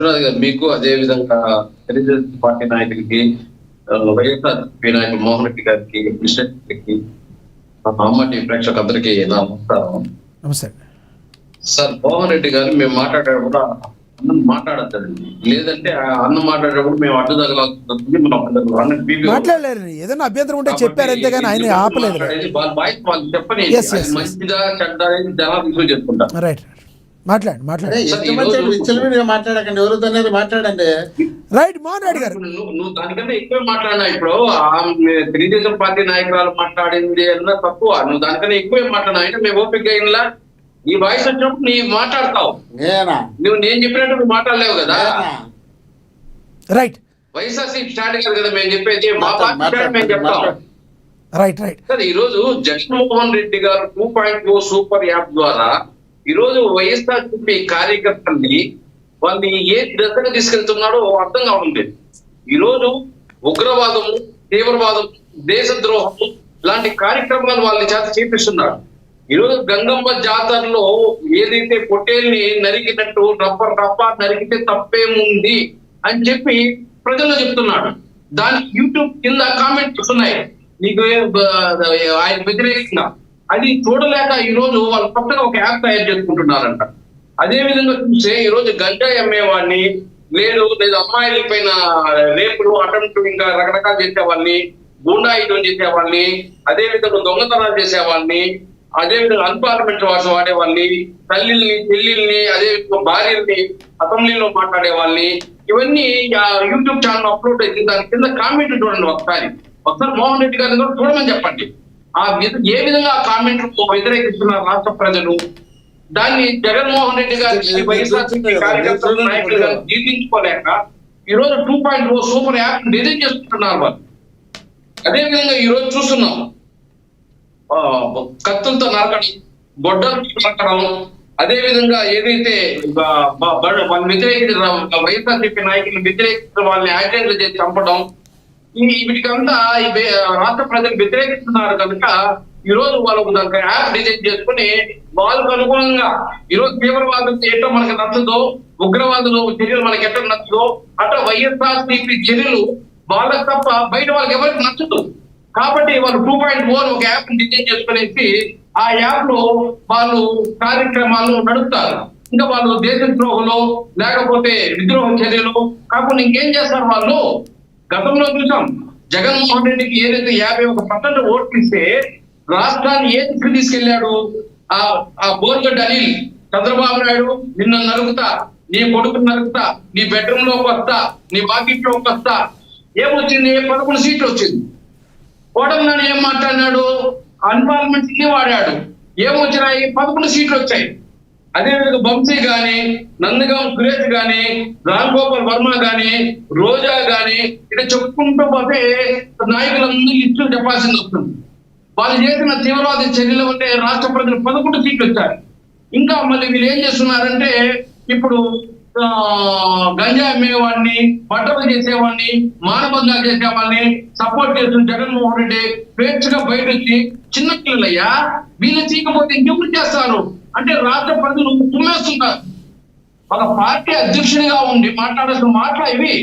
విశ్వనాథ్ గారు మీకు అదే విధంగా తెలుగుదేశం పార్టీ నాయకులకి వైఎస్ఆర్సీపీ నాయకులు మోహన్ రెడ్డి గారికి కృష్ణకి అమ్మటి ప్రేక్షకులందరికీ నా నమస్కారం. నమస్తే సార్, మోహన్ రెడ్డి గారు మేము మాట్లాడేటప్పుడు అన్నం మాట్లాడద్దండి, లేదంటే అన్న మాట్లాడేటప్పుడు మేము అడ్డు తగలాల్సింది. మాట్లాడలేరు, ఏదైనా అభ్యంతరం ఉంటే చెప్పారు అంతేగాని ఆయన ఆపలేదు. వాళ్ళు చెప్పని మంచిదా చెడ్డ అనేది జనాలు చెప్పుకుంటారు. రైట్, మాట్లాడండి మాట్లాడకండి, ఎవరితో మాట్లాడండి. రైట్, మోహన్ రెడ్డి గారు నువ్వు దానికంటే ఎక్కువ మాట్లాడినా. ఇప్పుడు తెలుగుదేశం పార్టీ నాయకురాలు మాట్లాడింది అన్న తక్కువ, నువ్వు దానికన్నా ఎక్కువ మాట్లాడినా. అంటే మేము ఓపిక అయినలా నీ వాయిస్ వచ్చినప్పుడు నీ మాట్లాడతావు, నువ్వు నేను చెప్పినట్టు నువ్వు మాట్లాడలేవు కదా. రైట్, వైఎస్ఆర్సీపీ స్టాండ్ కాదు కదా మేము చెప్పేది, మా పార్టీ స్టాండ్ మేము చెప్తాం. రైట్ రైట్ సార్, ఈ రోజు జగన్మోహన్ రెడ్డి గారు 2.0 సూపర్ యాప్ ద్వారా ఈ రోజు వైఎస్ఆర్సీపీ కార్యకర్తల్ని వాళ్ళని ఏ దశగా తీసుకెళ్తున్నాడో అర్థం కావడం లేదు. ఈ రోజు ఉగ్రవాదము, తీవ్రవాదం, దేశద్రోహము లాంటి కార్యక్రమాలు వాళ్ళని చేత చేపిస్తున్నారు. ఈ రోజు గంగమ్మ జాతరలో ఏదైతే పొట్టేల్ని నరికినట్టు రప్ప నరికితే తప్పేముంది అని చెప్పి ప్రజల్లో చెప్తున్నాడు. దానికి యూట్యూబ్ కింద కామెంట్స్ ఉన్నాయి నీకు ఆయన వ్యతిరేకంగా. అది చూడలేక ఈ రోజు వాళ్ళు కొత్తగా ఒక యాప్ తయారు చేసుకుంటున్నారంట. అదే విధంగా చూస్తే ఈ రోజు గంజాయి అమ్మేవాడిని లేదు అమ్మాయిల పైన రేపులు అటెంప్ట్ ఇంకా రకరకాలు చేసేవాళ్ళని, గూండాయుధం చేసేవాళ్ళని, అదే విధంగా దొంగతనాలు చేసేవాళ్ళని, అదే విధంగా అన్పార్లమెంట్ భాష వాడేవాళ్ళని, తల్లిల్ని చెల్లిల్ని, అదే విధంగా భార్యల్ని అసెంబ్లీలో మాట్లాడే వాళ్ళని, ఇవన్నీ యూట్యూబ్ ఛానల్ అప్లోడ్ అయింది. దాని కింద కామెంట్ చూడండి ఒకసారి మోహన్ రెడ్డి గారిని కూడా చూడమని చెప్పండి. ఏ విధంగా ఆ కామెంట్ వ్యతిరేకిస్తున్నారు రాష్ట్ర ప్రజలు. దాన్ని జగన్మోహన్ రెడ్డి గారి వైఎస్ఆర్సీపీ కార్యకర్తలు నాయకులు గారు జీర్ణించుకోలేక ఈ రోజు 2.0 సూపర్ యాప్ డిజైన్ చేసుకుంటున్నారు వాళ్ళు. అదే విధంగా ఈ రోజు చూస్తున్నాం కత్తులతో నరకడం, గొడ్డలతో నరకడం, అదే విధంగా ఏదైతే వాళ్ళని వ్యతిరేకించిన వైఎస్ఆర్సీపీ నాయకులను వ్యతిరేకించిన వాళ్ళని యాక్సిడెంట్లు చేసి చంపడం, వీటికంతా రాష్ట్ర ప్రజలు వ్యతిరేకిస్తున్నారు కనుక ఈ రోజు వాళ్ళకు దానికి యాప్ డిజైన్ చేసుకుని వాళ్ళకు అనుగుణంగా ఈ రోజు తీవ్రవాదం ఏంటో మనకి నచ్చదో, ఉగ్రవాదులు చర్యలు మనకి ఎట్లా నచ్చదో అట్లా వైఎస్ఆర్సీపీ చర్యలు వాళ్ళకి తప్ప బయట వాళ్ళకి ఎవరికి నచ్చదు. కాబట్టి వాళ్ళు 2.0 ఒక యాప్ డిజైన్ చేసుకునేసి ఆ యాప్ లో వాళ్ళు కార్యక్రమాలు నడుపుతారు. ఇంకా వాళ్ళు దేశద్రోహులు లేకపోతే విద్రోహ చర్యలు కాకుండా ఇంకేం చేస్తారు వాళ్ళు. గతంలో చూసాం జగన్మోహన్ రెడ్డికి ఏదైతే 51% ఓట్లు ఇస్తే రాష్ట్రాన్ని ఏ దిక్కు తీసుకెళ్లాడు. ఆ బోర్గడ్డ అనిల్ చంద్రబాబు నాయుడు నిన్న నరుకుతా, నీ కొడుకుని నరుకుతా, నీ బెడ్రూమ్ లోకి వస్తా, నీ వాకిట్లోకి వస్తా, ఏమొచ్చింది 11 సీట్లు వచ్చింది. కోటంలోని ఏం మాట్లాడినాడు, అన్పార్లమెంట్ కి వాడాడు, ఏమొచ్చినాయి 11 సీట్లు వచ్చాయి. అదేవిధంగా వంశీ గాని, నందగాం సురేష్ గాని, రామ్ గోపాల్ వర్మ గాని, రోజా గాని ఇట్లా చెప్పుకుంటూ పోతే నాయకులందరూ ఇష్టం చెప్పాల్సింది వస్తుంది. వాళ్ళు చేసిన తీవ్రవాద చర్యలు అంటే రాష్ట్ర ప్రజలు 11 సీట్లు వచ్చారు. ఇంకా మళ్ళీ వీళ్ళు ఏం చేస్తున్నారంటే ఇప్పుడు గంజాయి అమ్మేవాడిని, బట్టలు చేసేవాడిని, మానబంధాలు చేసేవాడిని సపోర్ట్ చేస్తున్న జగన్మోహన్ రెడ్డి స్వేచ్ఛగా బయట వచ్చి చిన్నపిల్లలయ్యా వీళ్ళు చీకపోతే ఇంకెప్పుడు చేస్తారు అంటే రాష్ట్ర ప్రజలు కుమ్మేస్తున్నారు. ఒక పార్టీ అధ్యక్షుడిగా ఉండి మాట్లాడాల్సిన మాటలు ఇవి.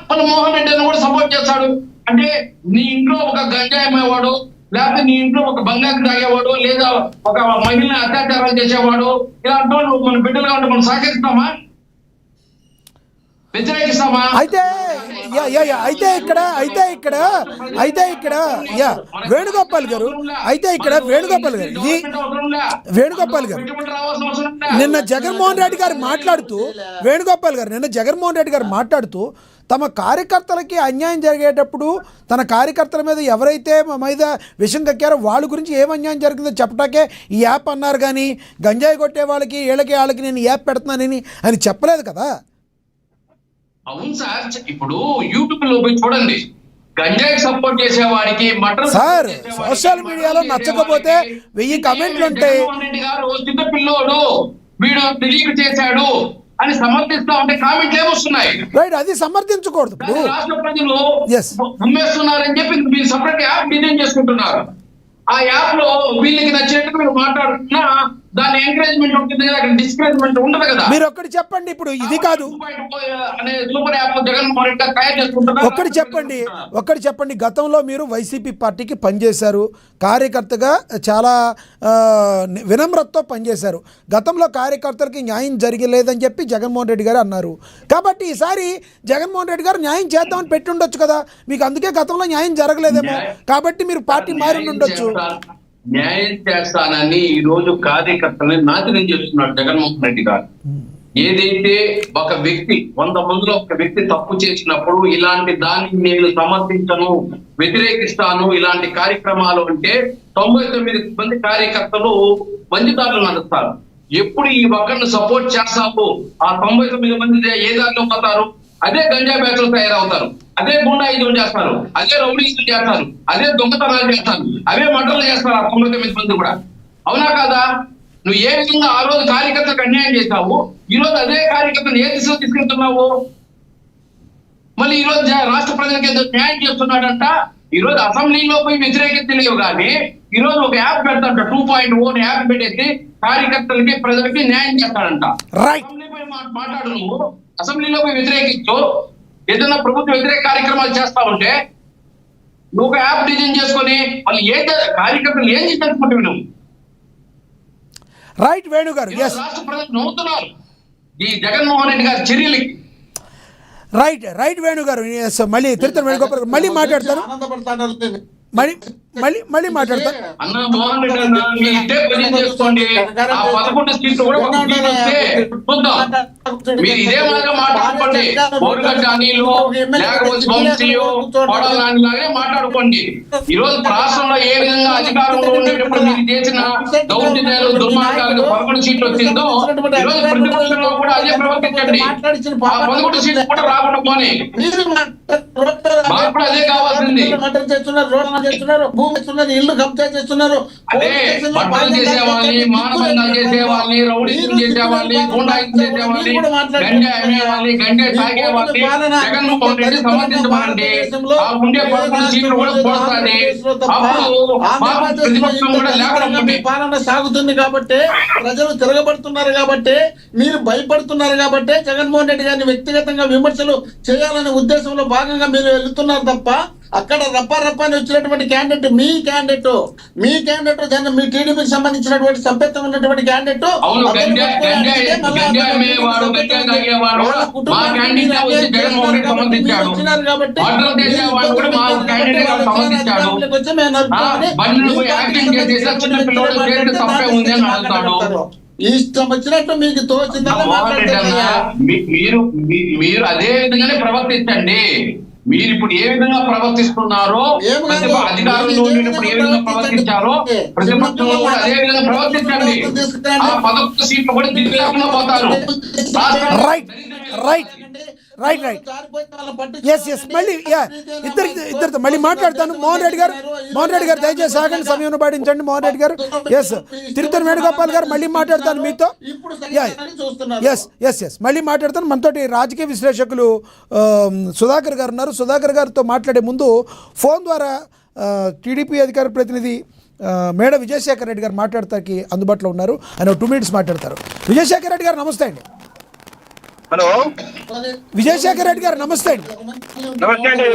మన మోహన్ రెడ్డి అని కూడా సపోర్ట్ చేస్తాడు అంటే నీ ఇంట్లో ఒక గంజాయి అమ్మేవాడు, లేకపోతే నీ ఇంట్లో ఒక బంగాకి తాగేవాడు, లేదా ఒక మహిళని అత్యాచారాలు చేసేవాడు, ఇలాంటి వాళ్ళు మన బిడ్డలుగా ఉంటే మనం సహకరిస్తామా, వ్యతిరేకిస్తామా? అయితే ఇక్కడ వేణుగోపాల్ గారు వేణుగోపాల్ గారు నిన్న జగన్మోహన్ రెడ్డి గారు మాట్లాడుతూ తమ కార్యకర్తలకి అన్యాయం జరిగేటప్పుడు తన కార్యకర్తల మీద ఎవరైతే మీద విషం కక్కారో వాళ్ళ గురించి ఏం అన్యాయం జరిగిందో చెప్పటాకే ఈ యాప్ అన్నారు. కానీ గంజాయి కొట్టే వాళ్ళకి వాళ్ళకి నేను యాప్ పెడుతున్నానని అని చెప్పలేదు కదా. అవును సార్, ఇప్పుడు యూట్యూబ్ లో పోయి చూడండి, గంజాయి సపోర్ట్ చేసేవాడికి సార్ సోషల్ మీడియాలో నచ్చకపోతే 1000 కామెంట్లు ఉంటాయి. జగన్మోహన్ రెడ్డి గారు చిన్న పిల్లోడు వీడు తెలియక చేశాడు అని సమర్థిస్తా ఉంటే కామెంట్లు ఏమొస్తున్నాయి. రైట్, అది సమర్థించకూడదు. రాష్ట్ర ప్రజలు ఉమ్మేస్తున్నారని చెప్పి మీరు సపరేట్ యాప్ డిజైన్ చేసుకుంటున్నారు. ఆ యాప్ లో వీళ్ళకి నచ్చినట్టు మీరు మాట్లాడుతున్నా దాని ఎంకరేజ్మెంట్ ఉంటుంది కదా, అక్కడ డిస్కరేజ్మెంట్ ఉండదు కదా. మీరు ఒక్కటి చెప్పండి, ఇప్పుడు ఇది కాదు, 2.0 అనే సూపర్ యాప్ జగన్మోహన్ రెడ్డి గారు తయారు చేసుకుంటున్నారు. ఒక్కటి చెప్పండి, గతంలో మీరు వైసీపీ పార్టీకి పనిచేశారు, కార్యకర్తగా చాలా వినమ్రతతో పనిచేశారు. గతంలో కార్యకర్తలకి న్యాయం జరగలేదని చెప్పి జగన్మోహన్ రెడ్డి గారు అన్నారు. కాబట్టి ఈసారి జగన్మోహన్ రెడ్డి గారు న్యాయం చేద్దామని పెట్టి ఉండొచ్చు కదా, మీకు అందుకే గతంలో న్యాయం జరగలేదేమో, కాబట్టి మీరు పార్టీ మారి ఉండొచ్చు. న్యాయం చేస్తానని ఈ రోజు కార్యకర్తలని నాశనం చేస్తున్నాడు జగన్మోహన్ రెడ్డి గారు. ఏదైతే ఒక వ్యక్తి 100 మందిలో ఒక వ్యక్తి తప్పు చేసినప్పుడు ఇలాంటి దాన్ని నేను సమర్థించను, వ్యతిరేకిస్తాను, ఇలాంటి కార్యక్రమాలు అంటే 99 మంది కార్యకర్తలు మంచిదారులు నడుస్తారు. ఎప్పుడు ఈ ఒక్కరిని సపోర్ట్ చేస్తావు ఆ 99 మంది ఏ దారిలో పోతారు? అదే గంజా బ్యాచ్లు తయారవుతారు, అదే గుండాయిజం చేస్తారు, అదే రౌడీజం చేస్తారు, అదే దొంగతనాలు చేస్తారు, అవే మంటలు చేస్తారు ఆ 99 మంది కూడా. అవునా కాదా? నువ్వు ఏ విధంగా ఆ రోజు కార్యకర్తలకు అన్యాయం చేశావు, ఈ రోజు అదే కార్యకర్తను ఏ దిశలో తీసుకెళ్తున్నావు? మళ్ళీ ఈ రోజు రాష్ట్ర ప్రజలకు ఏదో న్యాయం చేస్తున్నాడంట. ఈ రోజు అసెంబ్లీలో పోయి వ్యతిరేకించలేవు కానీ ఈ రోజు ఒక యాప్ పెడతాడంట, 2.0 యాప్ పెట్టేసి కార్యకర్తలకి ప్రజలకి న్యాయం చేస్తాడంట. మాట్లాడు, నువ్వు అసెంబ్లీలో పోయి వ్యతిరేకించు, ఏదైనా ప్రభుత్వ వ్యతిరేక కార్యక్రమాలు చేస్తా ఉంటే నువ్వు ఒక యాప్ డిజైన్ చేసుకొని మళ్ళీ ఏ కార్యకర్తలు ఏం చేయాలనుకుంటున్నావు నువ్వు? రైట్ వేణు గారు, రాష్ట్ర ప్రజలు నవ్వుతున్నారు ఈ జగన్మోహన్ రెడ్డి గారి చర్యలకి. రైట్ వేణు గారు, మళ్ళీ తిరుత్తల వేణుగోపాల్ మళ్ళీ మాట్లాడతాను, మళ్ళీ మాట్లాడతాను. అన్న మోహన్ రెడ్డి అన్న, మీ ఇదే పని చేసుకోండి, ఆ 11 సీట్లు కూడా చూద్దాం. మీరు ఇదే మాదిరిగా మాట్లాడుకోండి, బోరుగడ్డ అనిలు లేకపోతే వంశీయు లాగే మాట్లాడుకోండి. ఈ రోజు రాష్ట్రంలో ఏ విధంగా అధికారంలో ఉండేటప్పుడు మీరు చేసిన దౌర్జన్యాలు దుర్మార్గాలకు 11 సీట్లు వచ్చిందో ఈ రోజు ప్రతిపక్షంలో కూడా అదే ప్రవర్తించండి. ఆ 11 సీట్లు కూడా రాకుండా పోనీ, మాకు కూడా అదే కావాల్సింది. ఇల్లు కబ్జా చేస్తున్నారు, అదే బట్టలు చేసేవాళ్ళని, మానభంగాలు చేసేవాళ్ళని, రౌడీజం చేసేవాళ్ళని, గుండాయిజం చేసేవాళ్ళని, గంజా అమ్మేవాళ్ళని, గంజా తాగేవాళ్ళని జగన్మోహన్ రెడ్డి సమర్థించమండి. ఆ ఉండే 11 సీట్లు కూడా పోతాది. అప్పుడు మాకు ప్రతిపక్షం కూడా లేకుండా పాలన సాగుతుంది కాబట్టి ప్రజలు తిరగబడుతున్నారు కాబట్టి మీరు భయపడుతున్నారు కాబట్టి జగన్మోహన్ రెడ్డి గారిని వ్యక్తిగతంగా విమర్శలు చేయాలనే ఉద్దేశంలో భాగంగా మీరు వెళ్తున్నారు తప్ప అక్కడ రప్పారప్పని వచ్చినటువంటి క్యాండిడేట్ మీ క్యాండిడేట్ మీ టీడీపీకి సంబంధించినటువంటి సభ్యత్వం ఉన్నటువంటి క్యాండిడేట్ వచ్చినారు కాబట్టి ఇష్టం వచ్చినట్టు మీకు తోచిందల్లా మాట్లాడుతున్నారు. మీరు అదే విధంగానే ప్రవర్తించండి. మీరు ఇప్పుడు ఏ విధంగా ప్రవర్తిస్తున్నారో, అధికారంలో ఉన్నప్పుడు ఏ విధంగా ప్రవర్తించారో ప్రతిపక్షంలో కూడా అదే విధంగా ప్రవర్తించండి. ఆ 11 సీట్లు కూడా దిగులేకుండా పోతారు. మళ్ళీ ఇద్దరితో మళ్ళీ మాట్లాడతాను. మోహన్ రెడ్డి గారు దయచేసి ఆగండి, సమయం పాటించండి. మోహన్ రెడ్డి గారు, తిరుత్తల వేణుగోపాల్ గారు మళ్ళీ మాట్లాడతాను మీతో. మళ్ళీ మాట్లాడతాను. మనతోటి రాజకీయ విశ్లేషకులు సుధాకర్ గారు ఉన్నారు. సుధాకర్ గారితో మాట్లాడే ముందు ఫోన్ ద్వారా టీడీపీ అధికార ప్రతినిధి మేడ విజయశేఖర్ రెడ్డి గారు మాట్లాడతానికి అందుబాటులో ఉన్నారు. ఆయన 2 మినిట్స్ మాట్లాడతారు. విజయశేఖర్ రెడ్డి గారు నమస్తే అండి. హలో, విజయశేఖర్ రెడ్డి గారు నమస్తే అండి. నమస్తే అండి.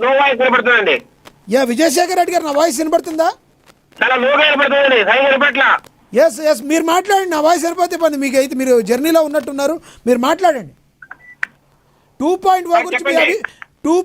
లో వాయిస్ వినపడుతుందండి. విజయశేఖర్ రెడ్డి గారు, నా వాయిస్ వినపడుతుందా? చాలా లోగా వినపడుతుందండి, సరిగా వినపట్లా. ఎస్ మీరు మాట్లాడండి. నా వాయిస్ సరిపోతే పని. మీకు అయితే మీరు జర్నీలో ఉన్నట్టున్నారు, మీరు మాట్లాడండి. 2.0 గురించి 2.